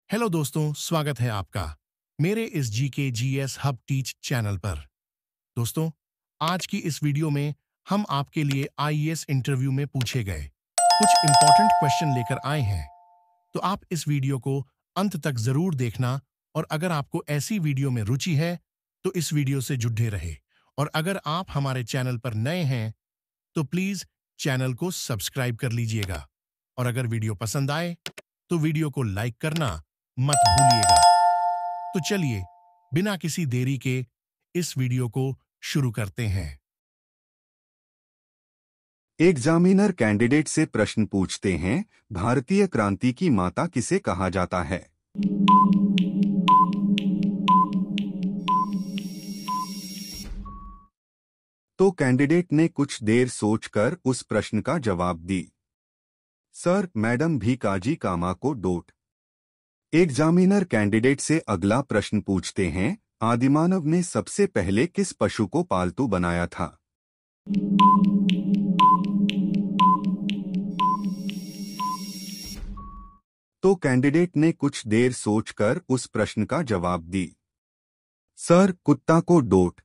Hello दोस्तों, स्वागत है आपका मेरे इस GK GS hub teach channel पर। दोस्तों, आज की इस वीडियो में हम आपके लिए आईएएस इंटरव्यू में पूछे गए कुछ इंपॉर्टेंट क्वेश्चन लेकर आए हैं। तो आप इस वीडियो को अंत तक जरूर देखना, और अगर आपको ऐसी वीडियो में रुचि है तो इस वीडियो से जुड़े रहे। और अगर आप हमारे चैनल पर नए हैं तो प्लीज चैनल को सब्सक्राइब कर लीजिएगा, और अगर वीडियो पसंद आए तो वीडियो को लाइक करना मत भूलिएगा। तो चलिए, बिना किसी देरी के इस वीडियो को शुरू करते हैं। एग्जामिनर कैंडिडेट से प्रश्न पूछते हैं, भारतीय क्रांति की माता किसे कहा जाता है? तो कैंडिडेट ने कुछ देर सोचकर उस प्रश्न का जवाब दी। सर, मैडम भीकाजी कामा को डोट। एग्जामिनर कैंडिडेट से अगला प्रश्न पूछते हैं, आदिमानव ने सबसे पहले किस पशु को पालतू बनाया था? तो कैंडिडेट ने कुछ देर सोचकर उस प्रश्न का जवाब दी। सर, कुत्ता को डोट।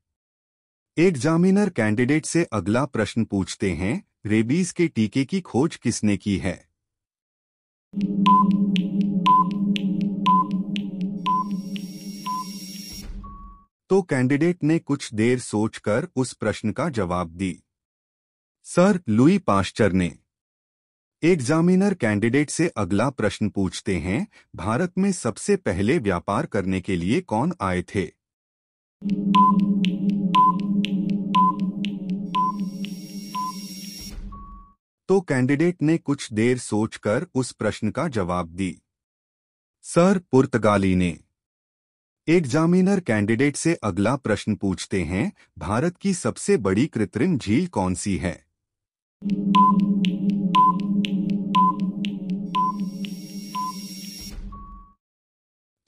एग्जामिनर कैंडिडेट से अगला प्रश्न पूछते हैं, रेबीज के टीके की खोज किसने की है? तो कैंडिडेट ने कुछ देर सोचकर उस प्रश्न का जवाब दी। सर, लुई पाश्चर ने। एग्जामिनर कैंडिडेट से अगला प्रश्न पूछते हैं, भारत में सबसे पहले व्यापार करने के लिए कौन आए थे? तो कैंडिडेट ने कुछ देर सोचकर उस प्रश्न का जवाब दी। सर, पुर्तगाली ने। एग्जामिनर कैंडिडेट से अगला प्रश्न पूछते हैं, भारत की सबसे बड़ी कृत्रिम झील कौन सी है?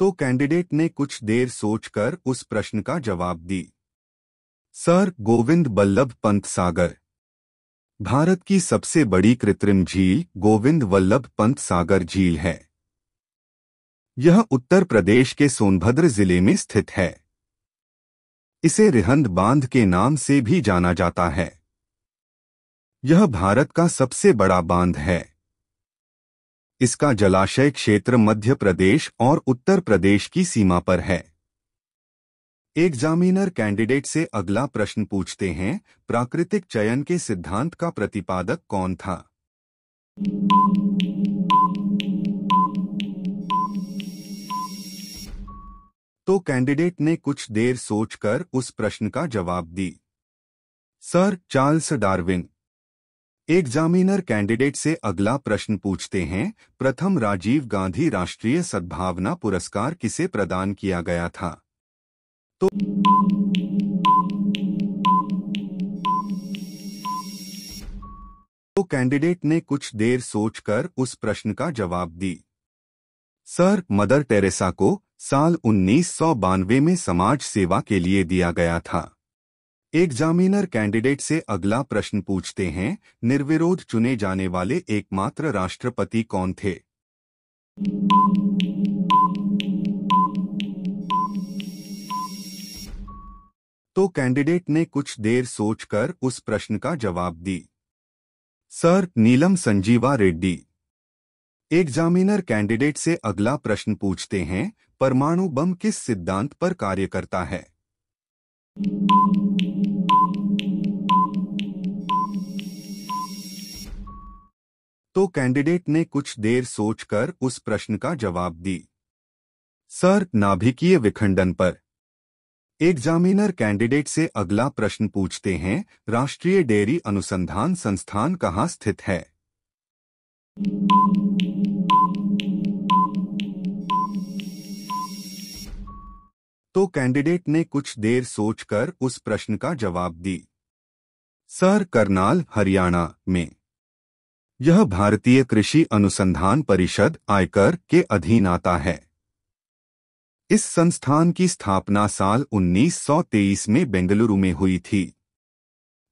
तो कैंडिडेट ने कुछ देर सोचकर उस प्रश्न का जवाब दी। सर, गोविंद बल्लभ पंत सागर। भारत की सबसे बड़ी कृत्रिम झील गोविंद वल्लभ पंत सागर झील है। यह उत्तर प्रदेश के सोनभद्र जिले में स्थित है। इसे रिहंद बांध के नाम से भी जाना जाता है। यह भारत का सबसे बड़ा बांध है। इसका जलाशय क्षेत्र मध्य प्रदेश और उत्तर प्रदेश की सीमा पर है। एग्जामिनर कैंडिडेट से अगला प्रश्न पूछते हैं, प्राकृतिक चयन के सिद्धांत का प्रतिपादक कौन था? तो कैंडिडेट ने कुछ देर सोचकर उस प्रश्न का जवाब दी। Sir, Charles Darwin. Examiner candidate से अगला प्रश्न पूछते हैं, प्रथम राजीव गांधी राष्ट्रीय सद्भावना पुरस्कार किसे प्रदान किया गया था? तो कैंडिडेट ने कुछ देर सोचकर उस प्रश्न का जवाब दी। सर, मदर टेरेसा को साल 1992 में समाज सेवा के लिए दिया गया था। एग्जामिनर कैंडिडेट से अगला प्रश्न पूछते हैं, निर्विरोध चुने जाने वाले एकमात्र राष्ट्रपति कौन थे? तो कैंडिडेट ने कुछ देर सोचकर उस प्रश्न का जवाब दी। Sir, Neelam Sanjiva Reddy. Examiner candidate से अगला प्रश्न पूछते हैं, परमाणु बम किस सिद्धांत पर कार्य करता है? तो कैंडिडेट ने कुछ देर सोचकर उस प्रश्न का जवाब दी। सर, नाभिकीय विखंडन पर। एग्जामिनर कैंडिडेट से अगला प्रश्न पूछते हैं, राष्ट्रीय डेयरी अनुसंधान संस्थान कहाँ स्थित है? तो कैंडिडेट ने कुछ देर सोचकर उस प्रश्न का जवाब दी। सर, करनाल, हरियाणा में। यह भारतीय कृषि अनुसंधान परिषद आयकर के अधीन आता है। इस संस्थान की स्थापना साल 1923 में बेंगलुरु में हुई थी।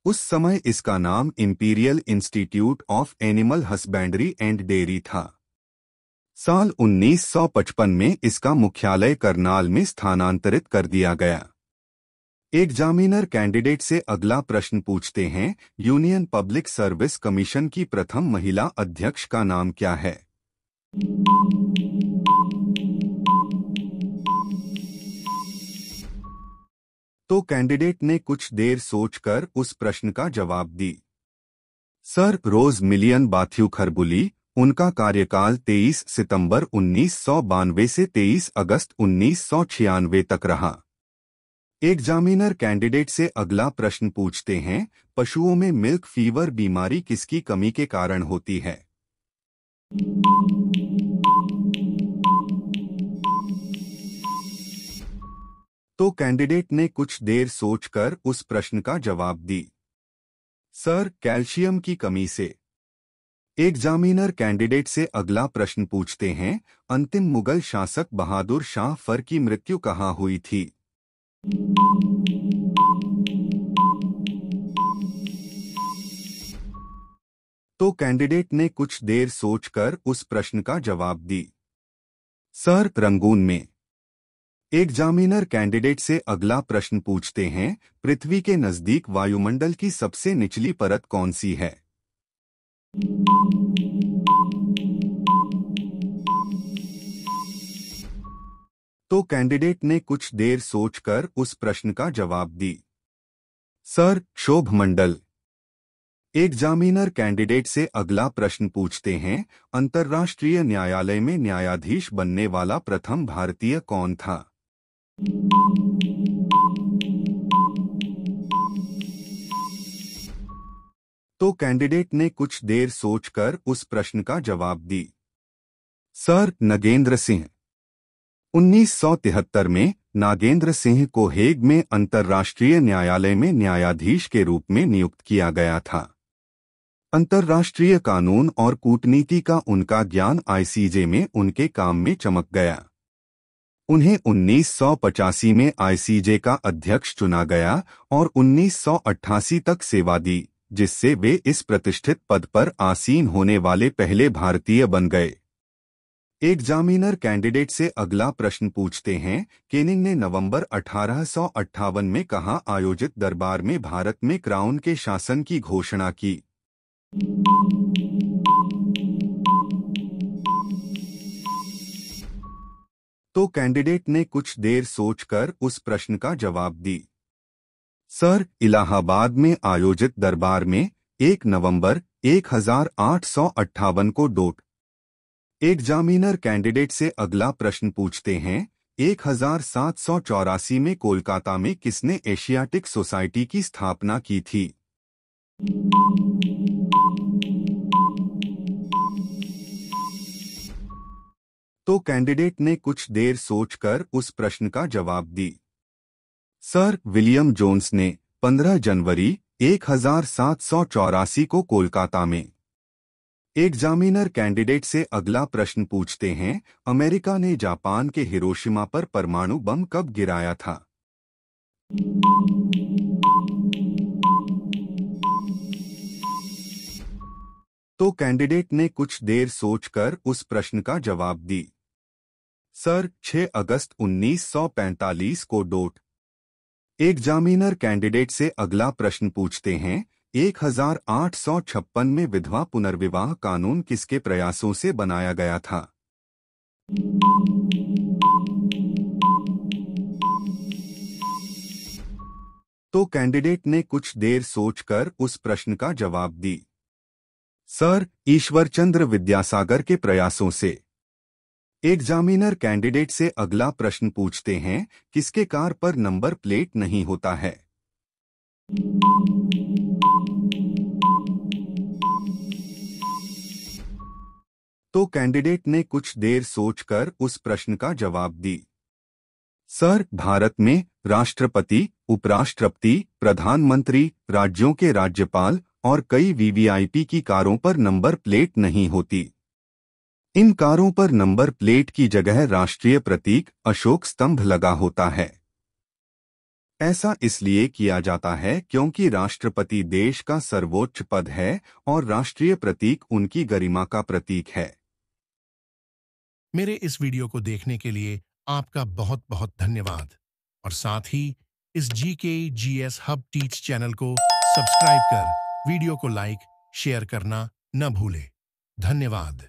उस समय इसका नाम imperial institute of animal husbandry and dairy था। साल 1955 में इसका मुख्यालय करनाल में स्थानांतरित कर दिया गया। एग्जामिनर कैंडिडेट से अगला प्रश्न पूछते हैं, यूनियन पब्लिक सर्विस कमीशन की प्रथम महिला अध्यक्ष का नाम क्या है? तो कैंडिडेट ने कुछ देर सोचकर उस प्रश्न का जवाब दी। सर रोज मिलियन बाथ्यू खरबुली। उनका कार्यकाल 23 सितंबर 1992 से 23 अगस्त 1996 तक रहा। एग्जामिनर कैंडिडेट से अगला प्रश्न पूछते हैं, पशुओं में मिल्क फीवर बीमारी किसकी कमी के कारण होती है? तो कैंडिडेट ने कुछ देर सोचकर उस प्रश्न का जवाब दी। सर कैल्शियम की कमी से। एग्जामिनर कैंडिडेट से अगला प्रश्न पूछते हैं, अंतिम मुगल शासक बहादुर शाह फर की मृत्यु कहाँ हुई थी? तो कैंडिडेट ने कुछ देर सोचकर उस प्रश्न का जवाब दी। सर रंगून में। एग्जामिनर कैंडिडेट से अगला प्रश्न पूछते हैं, पृथ्वी के नजदीक वायुमंडल की सबसे निचली परत कौन सी है? तो कैंडिडेट ने कुछ देर सोचकर उस प्रश्न का जवाब दी। सर क्षोभमंडल। एग्जामिनर कैंडिडेट से अगला प्रश्न पूछते हैं, अंतर्राष्ट्रीय न्यायालय में न्यायाधीश बनने वाला प्रथम भारतीय कौन था? तो कैंडिडेट ने कुछ देर सोचकर उस प्रश्न का जवाब दी। सर नगेंद्र सिंह। 1973 में नागेंद्र सिंह को हेग में अंतर्राष्ट्रीय न्यायालय में न्यायाधीश के रूप में नियुक्त किया गया था। अंतर्राष्ट्रीय कानून और कूटनीति का उनका ज्ञान आईसीजे में उनके काम में चमक गया। उन्हें 1985 में आईसीजे का अध्यक्ष चुना गया और 1988 तक सेवा दी, जिससे वे इस प्रतिष्ठित पद पर आसीन होने वाले पहले भारतीय बन गए। एग्जामिनर कैंडिडेट से अगला प्रश्न पूछते हैं, केनिंग ने नवंबर 1858 में कहाँ आयोजित दरबार में भारत में क्राउन के शासन की घोषणा की? तो कैंडिडेट ने कुछ देर सोचकर उस प्रश्न का जवाब दी। सर इलाहाबाद में आयोजित दरबार में 1 नवंबर 1858 को डोट। एग्जामिनर कैंडिडेट से अगला प्रश्न पूछते हैं, 1784 में कोलकाता में किसने एशियाटिक सोसाइटी की स्थापना की थी? तो कैंडिडेट ने कुछ देर सोचकर उस प्रश्न का जवाब दी। सर विलियम जोन्स ने 15 जनवरी 1784 को कोलकाता में। एग्जामिनर कैंडिडेट से अगला प्रश्न पूछते हैं, अमेरिका ने जापान के हिरोशिमा पर परमाणु बम कब गिराया था? तो कैंडिडेट ने कुछ देर सोचकर उस प्रश्न का जवाब दी। सर 6 अगस्त 1945 को डोट। एग्जामिनर कैंडिडेट से अगला प्रश्न पूछते हैं, 1856 में विधवा पुनर्विवाह कानून किसके प्रयासों से बनाया गया था? तो कैंडिडेट ने कुछ देर सोचकर उस प्रश्न का जवाब दी। सर ईश्वरचंद्र विद्यासागर के प्रयासों से। एग्जामिनर कैंडिडेट से अगला प्रश्न पूछते हैं, किसके कार पर नंबर प्लेट नहीं होता है? तो कैंडिडेट ने कुछ देर सोचकर उस प्रश्न का जवाब दी। सर भारत में राष्ट्रपति, उपराष्ट्रपति, प्रधानमंत्री, राज्यों के राज्यपाल और कई वीवीआईपी की कारों पर नंबर प्लेट नहीं होती। इन कारों पर नंबर प्लेट की जगह राष्ट्रीय प्रतीक अशोक स्तंभ लगा होता है। ऐसा इसलिए किया जाता है क्योंकि राष्ट्रपति देश का सर्वोच्च पद है और राष्ट्रीय प्रतीक उनकी गरिमा का प्रतीक है। मेरे इस वीडियो को देखने के लिए आपका बहुत बहुत धन्यवाद और साथ ही इस GKGS हब टीच चैनल को सब्सक्राइब कर वीडियो को लाइक शेयर करना न भूले। धन्यवाद।